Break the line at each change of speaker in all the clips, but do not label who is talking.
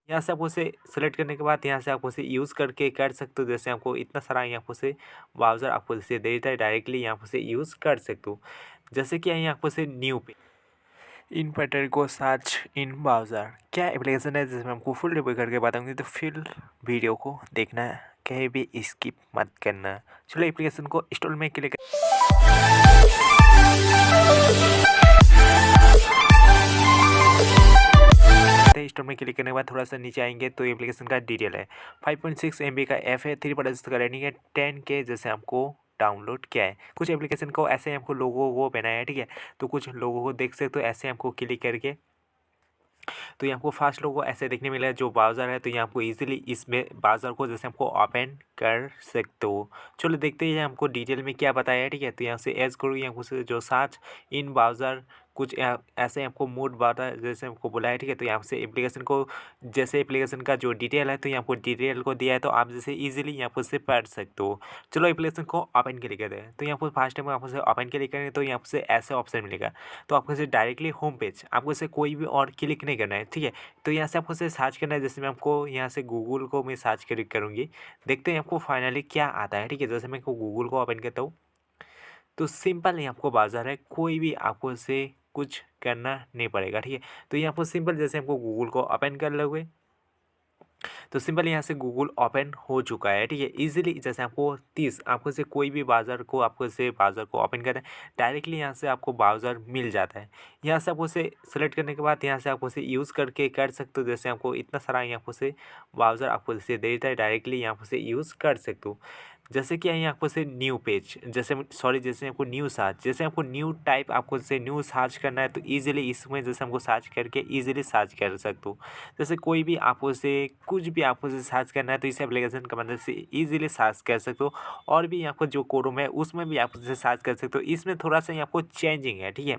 यहाँ से आपको उसे सेलेक्ट करने के बाद यहाँ से आप उसे यूज़ करके कर सकते हो। जैसे आपको इतना सारा यहाँ पर से ब्राउज़र आपको जैसे दे देता है, डायरेक्टली यहाँ पर से यूज़ कर सकते हो। जैसे कि यहाँ पर से न्यू पे इन पैटर्न को सर्च इन ब्राउज़र क्या एप्लीकेशन है जिसमें हमको फुल रिव्यू करके बताऊंगी, तो फिर वीडियो को देखना, कहीं भी स्किप मत करना। चलो एप्लीकेशन को इंस्टॉल में क्लिक इंस्टॉल में क्लिक करने के बाद थोड़ा सा नीचे आएंगे तो एप्लीकेशन का डिटेल है। 5.6 MB का ऐप है, 3% का रेटिंग है, 10K जैसे हमको डाउनलोड किया है। कुछ एप्लीकेशन को ऐसे हमको लोगों को बनाया है, ठीक है। तो कुछ लोगों को देख सकते हो ऐसे हमको क्लिक करके, तो ये आपको फास्ट लोगो ऐसे देखने मिला है जो ब्राउज़र है। तो ये आपको इजीली इसमें ब्राउज़र को जैसे हमको ओपन कर सकते हो। चलो देखते हैं हमको डिटेल में क्या बताया है, ठीक है। तो यहाँ से एज करो, यहाँ से जो सर्च इन ब्राउज़र कुछ ऐसे आपको मोड ब्राउज़र जैसे हमको बोला है, ठीक है। तो यहाँ से एप्लीकेशन को जैसे एप्लीकेशन का जो डिटेल है तो यहाँ आपको डिटेल को दिया है, तो आप जैसे इजीली यहाँ पर से पढ़ सकते हो। चलो एप्लीकेशन को ओपन क्लिक करते हैं। तो यहाँ पर फर्स्ट टाइम आपको से ओपन क्लिक करेंगे तो यहाँ से ऐसे ऑप्शन मिलेगा। तो आपको से डायरेक्टली होम पेज, आपको से कोई भी और क्लिक नहीं करना है, ठीक है। तो यहाँ से आपको से सर्च करना है। जैसे मैं आपको यहाँ से गूगल को मैं सर्च क्लिक करूँगी, देखते हैं आपको फाइनली क्या आता है, ठीक है। जैसे मैं गूगल को ओपन करता हूँ तो सिंपल ही आपको बाजार है, कोई भी आपको से कुछ करना नहीं पड़ेगा, ठीक है। तो ये आपको सिंपल जैसे हमको गूगल को ओपन कर लोगे तो सिंपल यहाँ से गूगल ओपन हो चुका है, ठीक है। इजीली जैसे आपको से कोई भी ब्राउज़र को ओपन करना है, डायरेक्टली यहाँ से आपको ब्राउज़र मिल जाता है। यहाँ से आपको से सेलेक्ट करने के बाद यहाँ से आपको से यूज़ करके कर सकते हो। जैसे आपको इतना सारा यहाँ पर से ब्राउज़र आपको जैसे दे देता है, डायरेक्टली यहाँ पर से यूज़ कर सकते हो। जैसे कि यहाँ आपको से न्यू पेज जैसे आपको न्यू टाइप आपको जैसे न्यू सर्च करना है तो इजीली इसमें जैसे हमको सर्च करके इजीली सर्च कर सकते हो। जैसे कोई भी आपको से कुछ भी आपको से सर्च करना है तो इस एप्लीकेशन की मदद से इजीली सर्च कर सकते हो। और भी आपको जो क्रोम है उसमें भी आप जैसे सर्च कर सकते हो। इसमें थोड़ा सा आपको चेंजिंग है, ठीक है।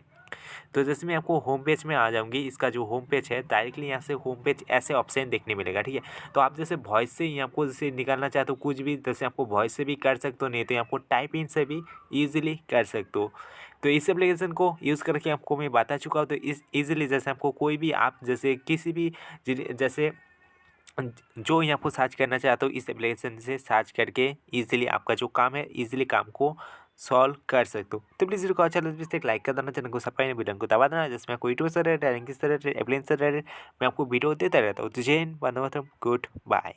तो जैसे मैं आपको होम पेज में आ जाऊंगी, इसका जो होम पेज है डायरेक्टली यहाँ से होम पेज ऐसे ऑप्शन देखने मिलेगा, ठीक है। तो आप जैसे वॉइस से ही आपको जैसे निकालना चाहते हो कुछ भी, जैसे आपको वॉइस से भी कर सकते हो, नहीं तो आपको टाइप इन से भी ईजिली कर सकते हो। तो इस एप्लीकेशन को यूज़ करके आपको मैं बता चुका हूँ। तो इस ईजिली जैसे आपको कोई भी आप जैसे किसी भी जैसे जो यहाँ आपको सर्च करना चाहते हो इस एप्लीकेशन से सर्च करके इजीली आपका जो काम है इजीली काम को सॉल्व कर सकते हो। तो प्लीज़ वीडियो को अच्छा लगे तो एक लाइक कर देना, चैनल को सब्सक्राइब बटन को दबा देना, जिसमें कोई वीडियो से रिलेटेड किस तरह एप्लीकेशन से रिलेटेड मैं आपको वीडियो देता रहता हूँ। तो जय हिंद, वंदे मातरम, गुड बाय।